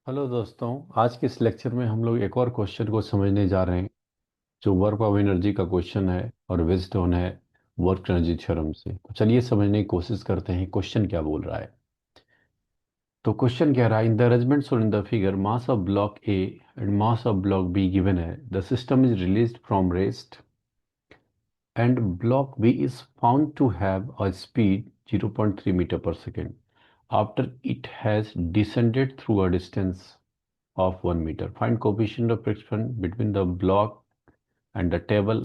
Hello दोस्तों। आज के इस लेक्चर में हम लोग एक और क्वेश्चन को समझने जा रहे हैं जो वर्क ऑफ एनर्जी का क्वेश्चन है और बेस्ड ऑन है वर्क एनर्जी थ्योरम से। तो चलिए समझने की कोशिश करते हैं क्वेश्चन क्या बोल रहा है। तो क्वेश्चन कह रहा है in the arrangement shown in the figure mass of block A and mass of block B given है the system is released from rest and block B is found to have a speed 0.3 metre per second after it has descended through a distance of 1 meter. Find coefficient of friction between the block and the table.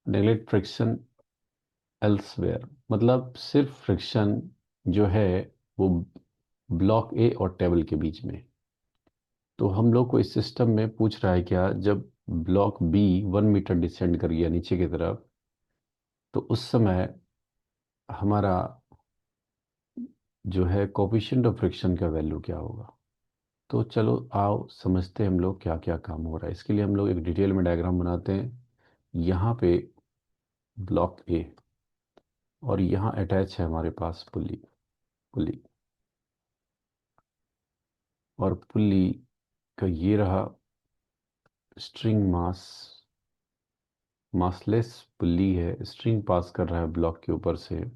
Neglect friction elsewhere. मतलब सिर्फ friction जो है वो block ए और table के बीच में। तो हम लोग को इस सिस्टम में पूछ रहा है क्या, जब ब्लॉक बी 1 मीटर डिसेंड कर गया नीचे की तरफ तो उस समय हमारा जो है कोफिशिएंट ऑफ फ्रिक्शन का वैल्यू क्या होगा। तो चलो आओ समझते हैं हम लोग क्या क्या काम हो रहा है। इसके लिए हम लोग एक डिटेल में डायग्राम बनाते हैं। यहाँ पे ब्लॉक ए और यहाँ अटैच है हमारे पास पुली पुली और पुली का ये रहा स्ट्रिंग मासलेस पुली है। स्ट्रिंग पास कर रहा है ब्लॉक के ऊपर से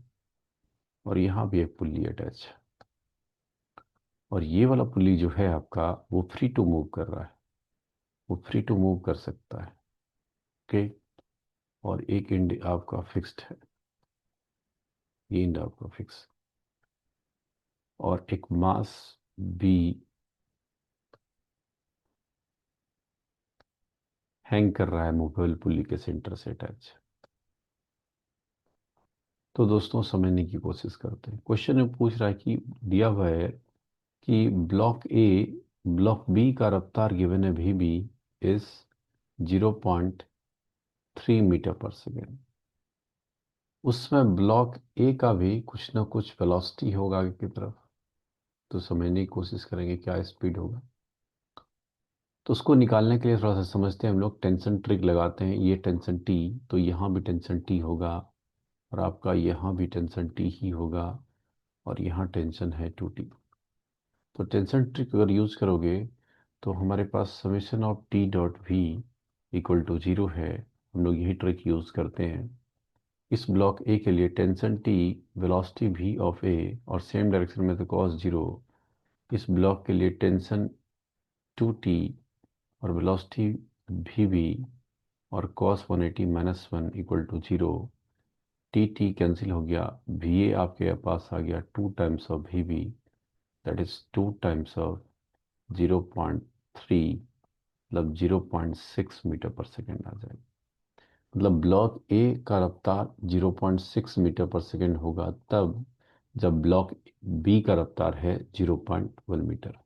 और यहाँ भी एक पुली अटैच है और ये वाला पुली जो है आपका वो फ्री टू मूव कर रहा है, वो फ्री टू मूव कर सकता है। ओके। और एक एंड आपका फिक्स्ड है, ये एंड आपका फिक्स और एक मास भी हैंग कर रहा है मूवेबल पुली के सेंटर से अटैच। तो दोस्तों समझने की कोशिश करते हैं। क्वेश्चन में पूछ रहा है कि दिया हुआ है कि ब्लॉक ए ब्लॉक बी का रफ्तार गिवन है we B is 0.3 metre per second. उसमें ब्लॉक ए का भी कुछ ना कुछ वेलोसिटी होगा आगे की तरफ। तो समझने की कोशिश करेंगे क्या स्पीड होगा। तो उसको निकालने के लिए थोड़ा सा समझते हैं हम लोग। टेंशन ट्रिक लगाते हैं। ये टेंशन टी तो यहाँ भी टेंशन टी होगा और आपका यहाँ भी टेंशन टी ही होगा और यहाँ टेंशन है 2T। तो टेंशन ट्रिक अगर यूज करोगे तो हमारे पास summation of T dot V equal to 0 है। हम लोग यही ट्रिक यूज करते हैं। इस ब्लॉक ए के लिए tension T velocity V of A और सेम डायरेक्शन में तो कॉस 0। इस ब्लॉक के लिए टेंशन 2T और वेलोसिटी वी वी और cos 180 minus 1 equal to 0। T T cancel हो गया, वी ए आपके पास आ गया 2 times of V V, that is 2 times of 0.3 मतलब 0.6 मीटर पर सेकेंड आ जाएगा। मतलब ब्लॉक ए का रफ्तार 0.6 मीटर पर सेकेंड होगा तब जब ब्लॉक बी का रफ्तार है 0.1 मीटर।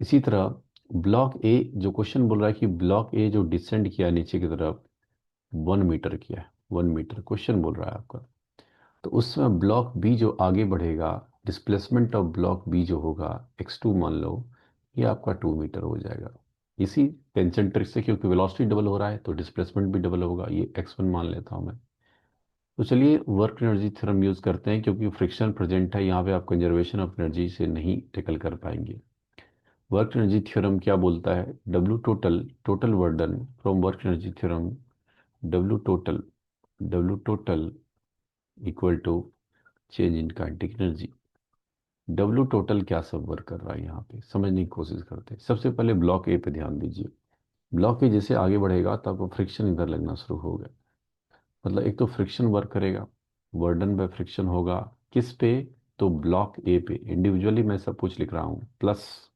इसी तरह ब्लॉक ए जो क्वेश्चन बोल रहा है कि ब्लॉक ए जो डिसेंड किया नीचे की तरफ 1 मीटर किया है, 1 मीटर क्वेश्चन बोल रहा है आपका। तो उसमें ब्लॉक बी जो आगे बढ़ेगा डिस्प्लेसमेंट ऑफ ब्लॉक बी जो होगा x2 मान लो, ये आपका 2 मीटर हो जाएगा। इसी टेंशन ट्रिक से क्योंकि वेलोसिटी डबल हो रहा है तो डिस्प्लेसमेंट भी डबल होगा, ये x1 मान लेता हूँ मैं। तो चलिए वर्क एनर्जी थ्योरम यूज करते हैं क्योंकि फ्रिक्शन प्रेजेंट है यहाँ पे, आप कंजर्वेशन ऑफ एनर्जी से नहीं टेकल कर पाएंगे। वर्क एनर्जी थ्योरम क्या बोलता है, W total total work done from work energy theorem, W total equal to change in kinetic energy. W total क्या सब वर्क कर रहा है यहाँ पे समझने की कोशिश करते हैं। सबसे पहले ब्लॉक ए पे ध्यान दीजिए। ब्लॉक ए जैसे आगे बढ़ेगा तो आपको फ्रिक्शन इधर लगना शुरू हो गया। मतलब एक तो फ्रिक्शन वर्क करेगा, वर्डन बाय फ्रिक्शन होगा किस पे, तो ब्लॉक ए पे। इंडिविजुअली मैं सब कुछ लिख रहा हूँ plus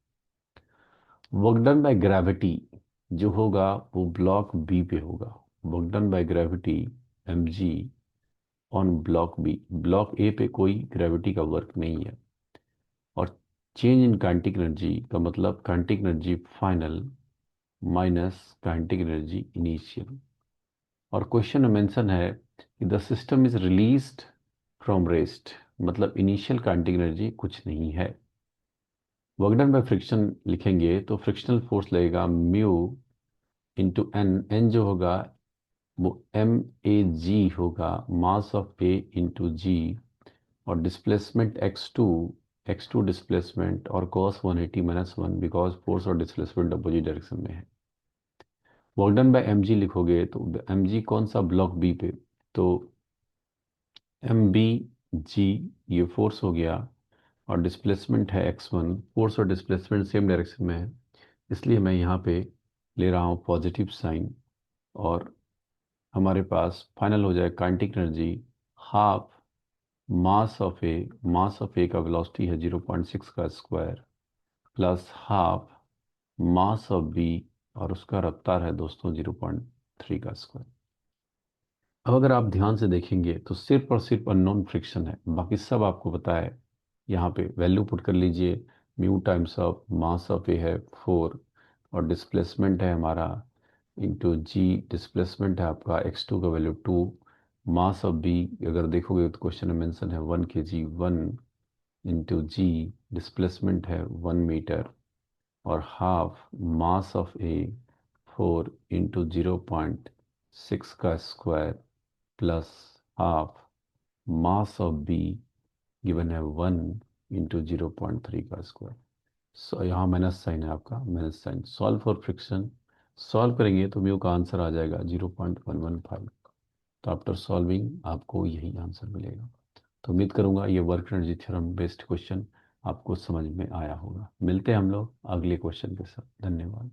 work done by gravity जो होगा वो ब्लॉक बी पे होगा। Work done by gravity mg on block B. Block A पे कोई ग्रेविटी का वर्क नहीं है। और चेंज इन काइनेटिक एनर्जी का मतलब kinetic energy final minus kinetic energy initial. और क्वेश्चन में मेंशन है कि the system is released from rest, मतलब इनिशियल काइनेटिक एनर्जी कुछ नहीं है। वर्क डन बाय फ्रिक्शन लिखेंगे तो फ्रिक्शनल फोर्स लगेगा म्यू इंटू एन। एन जो होगा वो m a g होगा, मास ऑफ ए इंटू जी। और डिस्प्लेसमेंट x2 x2 डिस्प्लेसमेंट और cos 180 minus one, because force और डिस्प्लेसमेंट अपोजिट डायरेक्शन में है। वर्क डन बाय mg लिखोगे तो mg कौन सा, ब्लॉक बी पे, तो एम बी जी, ये फोर्स हो गया, और डिस्प्लेसमेंट है x1। फोर्स और डिस्प्लेसमेंट सेम डायरेक्शन में है, इसलिए मैं यहाँ पे ले रहा हूँ पॉजिटिव साइन। और हमारे पास फाइनल हो जाए kinetic energy half mass of A का वेलोसिटी है 0.6 का square, plus half mass of B, और उसका रफ्तार है दोस्तों 0.3 का स्क्वायर। अब अगर आप ध्यान से देखेंगे तो सिर्फ और सिर्फ अननोन फ्रिक्शन है, बाकी सब आपको पता है। यहाँ पे वैल्यू पुट कर लीजिए, mu times of mass of A है 4, और डिस्प्लेसमेंट है हमारा इंटू जी, डिस्प्लेसमेंट है आपका x2 का वैल्यू 2, मास ऑफ बी अगर देखोगे तो क्वेश्चन में मेंशन है 1 kg, 1 इंटू जी, डिस्प्लेसमेंट है 1 मीटर, और half mass of A 4 into 0.6 का square, plus half mass of B given है 1 इंटू 0.3 का स्क्वायर। सो यहाँ माइनस साइन है आपका, minus sign. Solve for friction, solve करेंगे तो म्यू का आंसर आ जाएगा 0.115। तो आफ्टर सॉल्विंग आपको यही आंसर मिलेगा। तो उम्मीद करूंगा ये work energy theorem based question आपको समझ में आया होगा। मिलते हैं हम लोग अगले क्वेश्चन के साथ। धन्यवाद।